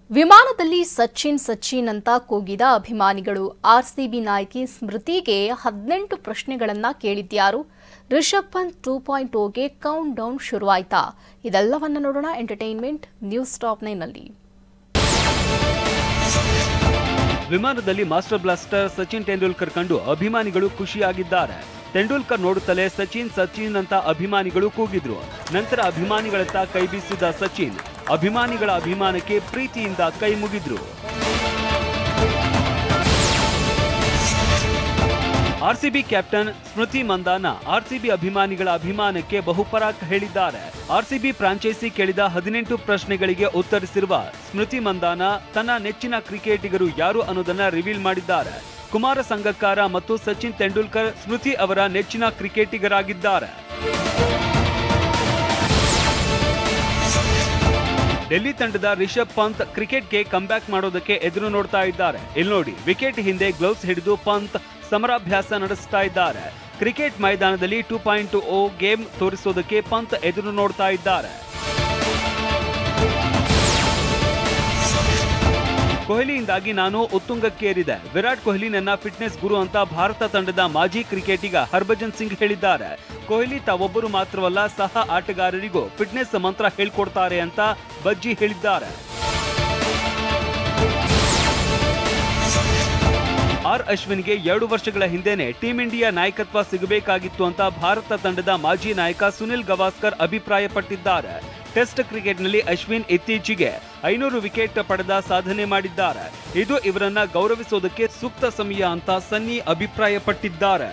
ವಿಮಾನದಲ್ಲಿ ಸಚಿನ್ ಅಂತ ಕೂಗಿದ ಅಭಿಮಾನಿಗಳು ಆರ್ಸಿಬಿ ನಾಯಕಿ ಸ್ಮೃತಿಗೆ 18 ಪ್ರಶ್ನೆಗಳನ್ನ ಕೇಳಿದ್ಯಾರು? ರಿಷಬ್ ಪಂತ್ 2.0ಗೆ ಕೌಂಟ್ ಡೌನ್ ಶುರುವಾಯ್ತಾ? ಇದೆಲ್ಲವನ್ನ ನೋಡೋಣ ಎಂಟರ್ಟೈನ್ಮೆಂಟ್ ನ್ಯೂಸ್ ಟಾಪ್ 9 ನಲ್ಲಿ. ವಿಮಾನದಲ್ಲಿ ಮಾಸ್ಟರ್ ಬ್ಲಾಸ್ಟರ್ ಸಚಿನ್ ತೆಂಡೂಲ್ಕರ್ ಕಂಡು ಅಭಿಮಾನಿಗಳು ಖುಷಿಯಾಗಿದ್ದಾರೆ. ತೆಂಡೂಲ್ಕರ್ ನೋಡುತ್ತಲೇ ಸಚಿನ್ ಅಂತ ಅಭಿಮಾನಿಗಳು ಕೂಗಿದ್ರು. ನಂತರ ಅಭಿಮಾನಿಗಳತ್ತ ಕೈ ಬೀಸಿದ ಸಚಿನ್ ಅಭಿಮಾನಿಗಳ ಅಭಿಮಾನಕ್ಕೆ ಪ್ರೀತಿಯಿಂದ ಕೈ ಮುಗಿದ್ರು. ಆರ್ಸಿಬಿ ಕ್ಯಾಪ್ಟನ್ ಸ್ಮೃತಿ ಮಂದಾನ ಆರ್ಸಿಬಿ ಅಭಿಮಾನಿಗಳ ಅಭಿಮಾನಕ್ಕೆ ಬಹುಪರಾಕ್ ಹೇಳಿದ್ದಾರೆ. ಆರ್ಸಿಬಿ ಫ್ರಾಂಚೈಸಿ ಕೇಳಿದ 18 ಪ್ರಶ್ನೆಗಳಿಗೆ ಉತ್ತರಿಸಿರುವ ಸ್ಮೃತಿ ಮಂದಾನ ತನ್ನ ನೆಚ್ಚಿನ ಕ್ರಿಕೆಟಿಗರು ಯಾರು ಅನ್ನೋದನ್ನ ರಿವೀಲ್ ಮಾಡಿದ್ದಾರೆ. ಕುಮಾರ ಸಂಗಕ್ಕಾರ ಮತ್ತು ಸಚಿನ್ ತೆಂಡೂಲ್ಕರ್ ಸ್ಮೃತಿ ಅವರ ನೆಚ್ಚಿನ ಕ್ರಿಕೆಟಿಗರಾಗಿದ್ದಾರೆ. ಡೆಲ್ಲಿ ತಂಡದ ರಿಷಬ್ ಪಂತ್ ಕ್ರಿಕೆಟ್ಗೆ ಕಂಬ್ಯಾಕ್ ಮಾಡೋದಕ್ಕೆ ಎದುರು ನೋಡ್ತಾ ಇದ್ದಾರೆ. ಇಲ್ಲಿ ನೋಡಿ, ವಿಕೆಟ್ ಹಿಂದೆ ಗ್ಲೌಸ್ ಹಿಡಿದು ಪಂತ್ ಸಮರಾಭ್ಯಾಸ ನಡೆಸ್ತಾ ಇದ್ದಾರೆ. ಕ್ರಿಕೆಟ್ ಮೈದಾನದಲ್ಲಿ 2.0 ಗೇಮ್ ತೋರಿಸೋದಕ್ಕೆ ಪಂತ್ ಎದುರು ನೋಡ್ತಾ ಇದ್ದಾರೆ. ಕೊಹ್ಲಿಯಿಂದಾಗಿ ನಾನು ಉತ್ತುಂಗಕ್ಕೇರಿದೆ. ವಿರಾಟ್ ಕೊಹ್ಲಿ ನನ್ನ ಫಿಟ್ನೆಸ್ ಗುರು ಅಂತ ಭಾರತ ತಂಡದ ಮಾಜಿ ಕ್ರಿಕೆಟಿಗ ಹರ್ಭಜನ್ ಸಿಂಗ್ ಹೇಳಿದ್ದಾರೆ. ಕೊಹ್ಲಿ ತಾವೊಬ್ಬರು ಮಾತ್ರವಲ್ಲ, ಸಹ ಆಟಗಾರರಿಗೂ ಫಿಟ್ನೆಸ್ ಮಂತ್ರ ಹೇಳ್ಕೊಡ್ತಾರೆ ಅಂತ ಬಜ್ಜಿ ಹೇಳಿದ್ದಾರೆ. ಆರ್ ಅಶ್ವಿನ್ಗೆ 2 ವರ್ಷಗಳ ಹಿಂದೆನೆ ಟೀಂ ಇಂಡಿಯಾ ನಾಯಕತ್ವ ಸಿಗಬೇಕಾಗಿತ್ತು ಅಂತ ಭಾರತ ತಂಡದ ಮಾಜಿ ನಾಯಕ ಸುನಿಲ್ ಗವಾಸ್ಕರ್ ಅಭಿಪ್ರಾಯಪಟ್ಟಿದ್ದಾರೆ. ಟೆಸ್ಟ್ ಕ್ರಿಕೆಟ್ನಲ್ಲಿ ಅಶ್ವಿನ್ ಇತ್ತೀಚೆಗೆ 500 ವಿಕೆಟ್ ಪಡೆದ ಸಾಧನೆ ಮಾಡಿದ್ದಾರೆ. ಇದು ಇವರನ್ನ ಗೌರವಿಸೋದಕ್ಕೆ ಸೂಕ್ತ ಸಮಯ ಅಂತ ಸನ್ನಿ ಅಭಿಪ್ರಾಯಪಟ್ಟಿದ್ದಾರೆ.